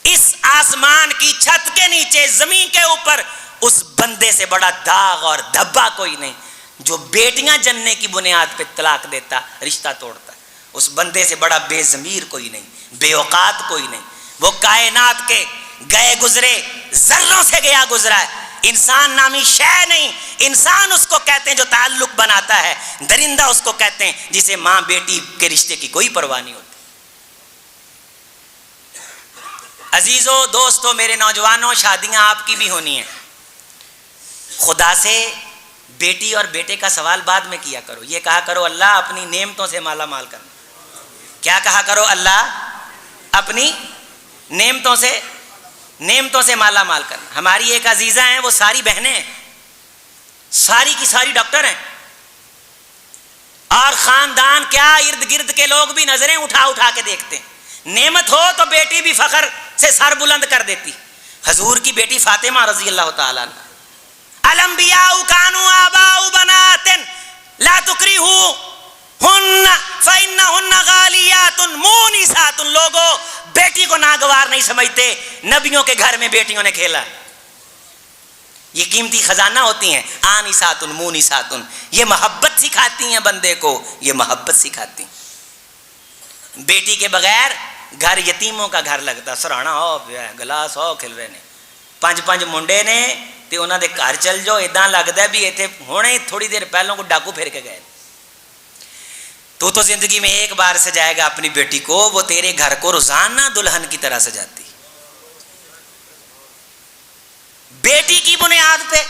اس آسمان کی چھت کے نیچے, زمین کے اوپر اس بندے سے بڑا داغ اور دھبا کوئی نہیں جو بیٹیاں جننے کی بنیاد پہ طلاق دیتا, رشتہ توڑتا. اس بندے سے بڑا بے ضمیر کوئی نہیں, بے اوقات کوئی نہیں. وہ کائنات کے گئے گزرے ذروں سے گیا گزرا ہے. انسان نامی شے نہیں. انسان اس کو کہتے ہیں جو تعلق بناتا ہے, درندہ اس کو کہتے ہیں جسے ماں بیٹی کے رشتے کی کوئی پرواہ نہیں ہوتی. عزیزو, دوستو, میرے نوجوانوں, شادیاں آپ کی بھی ہونی ہیں. خدا سے بیٹی اور بیٹے کا سوال بعد میں کیا کرو. یہ کہا کرو اللہ اپنی نعمتوں سے مالا مال کرنا. کیا کہا کرو؟ اللہ اپنی نعمتوں سے مالا مال کرنا. ہماری ایک عزیزہ ہیں, وہ ساری بہنیں ہیں, ساری کی ساری ڈاکٹر ہیں, اور خاندان کیا ارد گرد کے لوگ بھی نظریں اٹھا اٹھا کے دیکھتے ہیں. نعمت ہو تو بیٹی بھی فخر سے سر بلند کر دیتی. حضور کی بیٹی فاطمہ رضی اللہ تعالیٰ عنہ, الانبیاء کانوا آباء بنات لا تکرہوہن فإنہن غالیات مونسات. لوگوں بیٹی کو ناگوار نہیں سمجھتے, نبیوں کے گھر میں بیٹیوں نے کھیلا. یہ قیمتی خزانہ ہوتی ہیں, آنسات مونسات. یہ محبت سکھاتی ہیں بندے کو, یہ محبت سکھاتی. بیٹی کے بغیر گھر یتیموں کا گھر لگتا. سرانا ہو گلاس ہو کھل رہے نے, 5 منڈے نے تے انہاں دے گھر چل جاؤ, اداں لگتا بھی ایتھے ہونے تھوڑی دیر پہلوں کو ڈاکو پھیر کے گئے. تو زندگی میں ایک بار سجائے گا اپنی بیٹی کو, وہ تیرے گھر کو روزانہ دلہن کی طرح سجاتی. بیٹی کی بنیاد پہ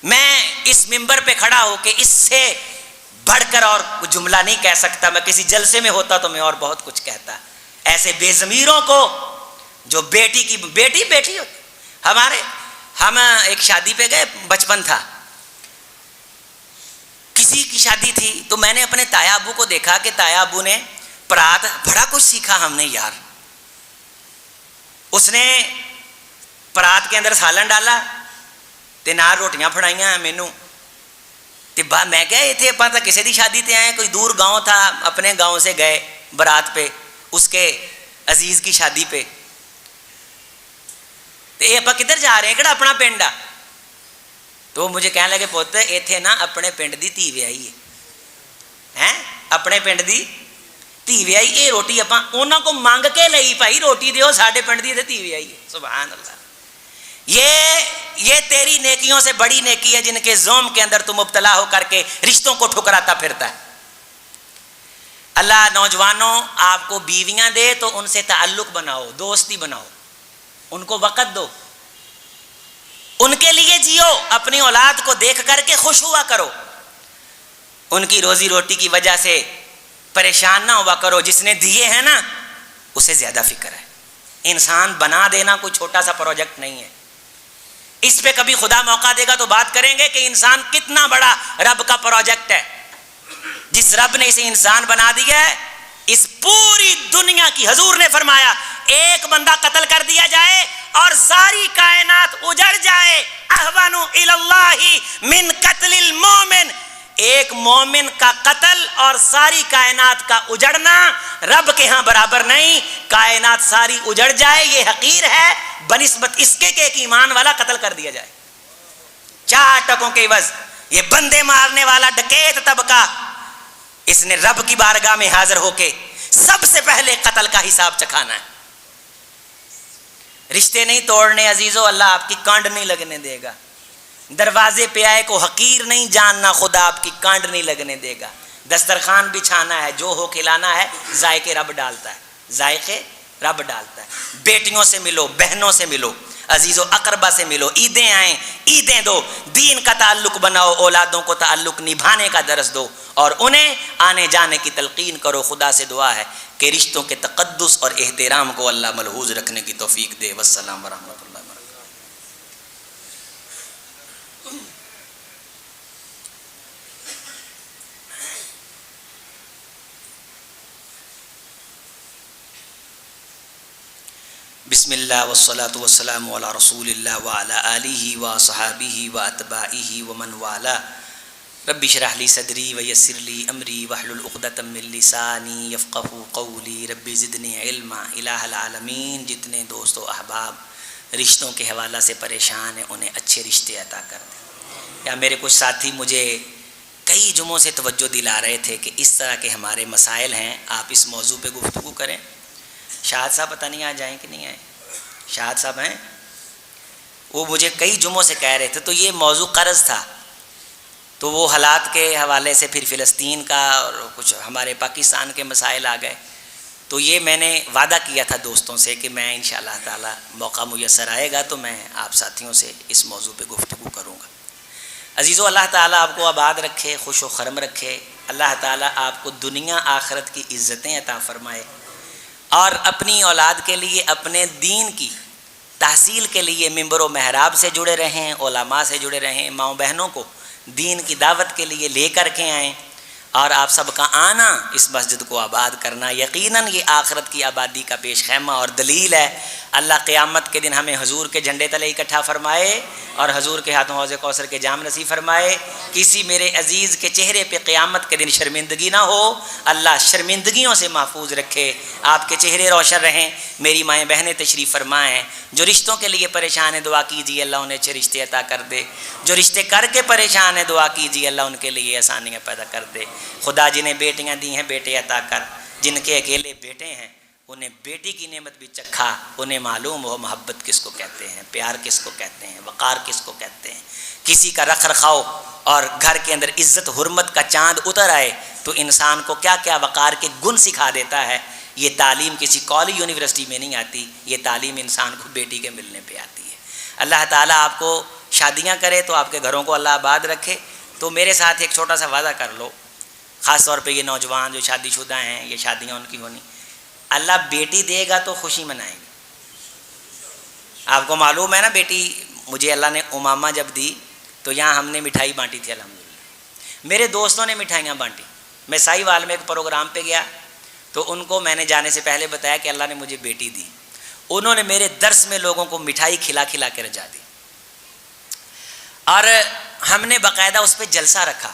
میں اس منبر پہ کھڑا ہو کے اس سے بڑھ کر اور جملہ نہیں کہہ سکتا. میں کسی جلسے میں ہوتا تو میں اور بہت کچھ کہتا. ایسے بے ضمیروں کو جو بیٹی کی بیٹی ہوتی. ہم ایک شادی پہ گئے, بچپن تھا, کسی کی شادی تھی, تو میں نے اپنے تایا ابو کو دیکھا کہ تایا ابو نے پرات بڑا کچھ سیکھا ہم نے یار. اس نے پرات کے اندر سالن ڈالا تے نال روٹیاں پھڑائیاں مینوں. میں گیا اتنے اپنا تو کسی دی شادی تے آئے, کوئی دور گاؤں تھا, اپنے گاؤں سے گئے برات پہ اس کے عزیز کی شادی پہ. تے آپ کدھر جا رہے ہیں, کہڑا اپنا پنڈ آ؟ تو مجھے کہنے لگے پوت ایتھے نا اپنے پنڈ دی دھی ویائی ہے, اپنے پنڈ دی دھی ویائی. یہ روٹی اپاں انہاں کو مانگ کے لئی, بھائی روٹی دیو, ساڈے پنڈ دی دھی ویائی ہے. سبحان اللہ. یہ تیری نیکیوں سے بڑی نیکی ہے جن کے زوم کے اندر تو مبتلا ہو کر کے رشتوں کو ٹھکراتا پھرتا ہے. اللہ نوجوانوں آپ کو بیویاں دے تو ان سے تعلق بناؤ, دوستی بناؤ, ان کو وقت دو, ان کے لیے جیو, اپنی اولاد کو دیکھ کر کے خوش ہوا کرو, ان کی روزی روٹی کی وجہ سے پریشان نہ ہوا کرو. جس نے دیے ہیں نا اسے زیادہ فکر ہے. انسان بنا دینا کوئی چھوٹا سا پروجیکٹ نہیں ہے. اس پہ کبھی خدا موقع دے گا تو بات کریں گے کہ انسان کتنا بڑا رب کا پروجیکٹ ہے. جس رب نے اسے انسان بنا دیا ہے, اس پوری دنیا کی, حضور نے فرمایا ایک بندہ قتل کر دیا جائے اور ساری کائنات اجڑ جائے, احوان الی اللہ من قتل المومن. ایک مومن کا قتل اور ساری کائنات کا اجڑنا رب کے ہاں برابر نہیں. کائنات ساری اجڑ جائے یہ حقیر ہے بنسبت اس کے کہ ایک ایمان والا قتل کر دیا جائے 4 ٹکوں کے عوض. یہ بندے مارنے والا ڈکیت طبقہ اس نے رب کی بارگاہ میں حاضر ہو کے سب سے پہلے قتل کا حساب چکھانا ہے. رشتے نہیں توڑنے عزیزو، اللہ آپ کی کانڈ نہیں لگنے دے گا. دروازے پہ آئے کو حقیر نہیں جاننا، خدا آپ کی کانڈ نہیں لگنے دے گا. دسترخوان بچھانا ہے، جو ہو کھلانا ہے، ذائقے رب ڈالتا ہے، ذائقے رب ڈالتا ہے. بیٹیوں سے ملو، بہنوں سے ملو، عزیز و اقربا سے ملو، عیدیں آئیں عیدیں دو، دین کا تعلق بناؤ، اولادوں کو تعلق نبھانے کا درس دو اور انہیں آنے جانے کی تلقین کرو. خدا سے دعا ہے کہ رشتوں کے تقدس اور احترام کو اللہ ملحوظ رکھنے کی توفیق دے. والسلام ورحمۃ اللہ. بسم اللہ والصلاة والسلام علی رسول اللہ وعلی آلہ وصحابہ واتباعہ ومن والا. رب اشرح لی صدری ویسر لی امری واحلل عقدۃ من لسانی یفقہوا قولی. رب زدنی علما. الہ العالمین، جتنے دوست و احباب رشتوں کے حوالہ سے پریشان ہیں انہیں اچھے رشتے عطا کر دیں. یا میرے کچھ ساتھی مجھے کئی جمعوں سے توجہ دلا رہے تھے کہ اس طرح کے ہمارے مسائل ہیں، آپ اس موضوع پہ گفتگو کریں. شاہد صاحب پتہ نہیں آ جائیں کہ نہیں آئیں؟ شاہد صاحب ہیں، وہ مجھے کئی جمعوں سے کہہ رہے تھے. تو یہ موضوع قرض تھا، تو وہ حالات کے حوالے سے پھر فلسطین کا اور کچھ ہمارے پاکستان کے مسائل آ گئے. تو یہ میں نے وعدہ کیا تھا دوستوں سے کہ میں انشاءاللہ تعالی موقع میسر آئے گا تو میں آپ ساتھیوں سے اس موضوع پہ گفتگو کروں گا. عزیزو، اللہ تعالیٰ آپ کو آباد رکھے، خوش و خرم رکھے. اللہ تعالیٰ آپ کو دنیا آخرت کی عزتیں عطا فرمائے اور اپنی اولاد کے لیے، اپنے دین کی تحصیل کے لیے ممبر و محراب سے جڑے رہیں، علماء سے جڑے رہیں، ماؤں بہنوں کو دین کی دعوت کے لیے لے کر کے آئیں. اور آپ سب کا آنا اس مسجد کو آباد کرنا یقیناً یہ آخرت کی آبادی کا پیش خیمہ اور دلیل ہے. اللہ قیامت کے دن ہمیں حضور کے جھنڈے تلے اکٹھا فرمائے اور حضور کے ہاتھوں حوض کوثر کے جام نصیب فرمائے. کسی میرے عزیز کے چہرے پہ قیامت کے دن شرمندگی نہ ہو. اللہ شرمندگیوں سے محفوظ رکھے، آپ کے چہرے روشن رہیں. میری مائیں بہنیں تشریف فرمائیں. جو رشتوں کے لیے پریشان ہیں دعا کیجیے اللہ انہیں اچھے رشتے عطا کر دے. جو رشتے کر کے پریشان ہیں دعا کیجیے اللہ ان کے لیے آسانیاں پیدا کر دے. خدا جنہیں بیٹیاں دی ہیں بیٹے عطا کر. جن کے اکیلے بیٹے ہیں انہیں بیٹی کی نعمت بھی چکھا، انہیں معلوم ہو محبت کس کو کہتے ہیں، پیار کس کو کہتے ہیں، وقار کس کو کہتے ہیں. کسی کا رکھ رکھاؤ اور گھر کے اندر عزت حرمت کا چاند اتر آئے تو انسان کو کیا کیا وقار کے گن سکھا دیتا ہے. یہ تعلیم کسی کالج یونیورسٹی میں نہیں آتی، یہ تعلیم انسان کو بیٹی کے ملنے پہ آتی ہے. اللہ تعالیٰ آپ کو شادیاں کرے تو آپ کے گھروں کو اللہ آباد رکھے. تو میرے ساتھ ایک چھوٹا سا وعدہ کر لو، خاص طور پہ یہ نوجوان جو شادی شدہ ہیں، یہ شادیاں ان کی ہونی. اللہ بیٹی دے گا تو خوشی منائیں گے. آپ کو معلوم ہے نا، بیٹی مجھے اللہ نے امامہ جب دی تو یہاں ہم نے مٹھائی بانٹی تھی الحمدللہ. میرے دوستوں نے مٹھائیاں بانٹی. میں سائی وال میں ایک پروگرام پہ گیا تو ان کو میں نے جانے سے پہلے بتایا کہ اللہ نے مجھے بیٹی دی. انہوں نے میرے درس میں لوگوں کو مٹھائی کھلا کھلا کے رجا دی اور ہم نے باقاعدہ اس پہ جلسہ رکھا.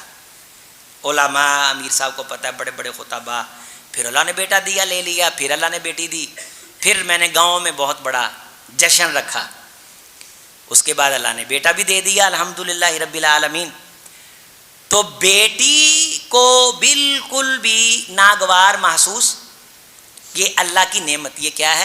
علماء، امیر صاحب کو پتہ ہے، بڑے بڑے خطباء. پھر اللہ نے بیٹا دیا، لے لیا. پھر اللہ نے بیٹی دی. پھر میں نے گاؤں میں بہت بڑا جشن رکھا. اس کے بعد اللہ نے بیٹا بھی دے دیا الحمدللہ رب العالمین. تو بیٹی کو بالکل بھی ناگوار محسوس، یہ اللہ کی نعمت. یہ کیا ہے؟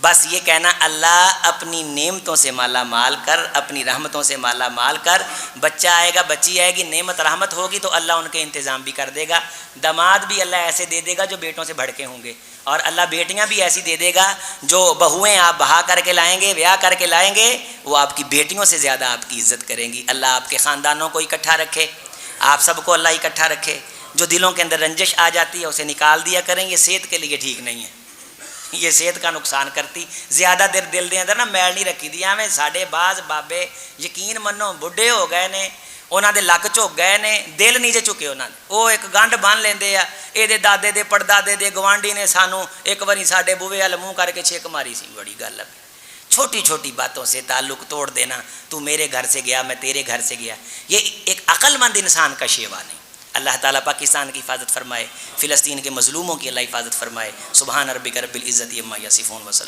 بس یہ کہنا اللہ اپنی نعمتوں سے مالا مال کر، اپنی رحمتوں سے مالا مال کر. بچہ آئے گا، بچی آئے گی، نعمت رحمت ہوگی تو اللہ ان کے انتظام بھی کر دے گا. داماد بھی اللہ ایسے دے دے گا جو بیٹوں سے بھڑکے ہوں گے، اور اللہ بیٹیاں بھی ایسی دے دے گا جو بہویں آپ بہا کر کے لائیں گے، بیاہ کر کے لائیں گے، وہ آپ کی بیٹیوں سے زیادہ آپ کی عزت کریں گی. اللہ آپ کے خاندانوں کو اکٹھا رکھے، آپ سب کو اللہ اکٹھا رکھے. جو دلوں کے اندر رنجش آ جاتی ہے اسے نکال دیا کریں. یہ صحت کے لیے ٹھیک نہیں ہے، یہ صحت کا نقصان کرتی. زیادہ دیر دل دے اندر نا میل نہیں رکھی دیا. میں ساڈے باز بابے یقین منو بڈھے ہو گئے نے، انہاں دے لک جھک گئے نے، دل نہیں جے چکے انہاں دے. وہ ایک گنڈ بن لیندے آ، اے دے دادے دے پڑدادے دے گوانڈی نے سانو ایک واری ساڈے بوے ول منہ کر کے چھک ماری سی. بڑی گل ہے، چھوٹی چھوٹی باتوں سے تعلق توڑ دینا. تو میرے گھر سے گیا، میں تیرے گھر سے گیا. یہ ایک عقل مند انسان کا شیوا نہیں. اللہ تعالیٰ پاکستان کی حفاظت فرمائے، فلسطین کے مظلوموں کی اللہ حفاظت فرمائے. سبحان ربک رب العزت عما یصفون وسلام.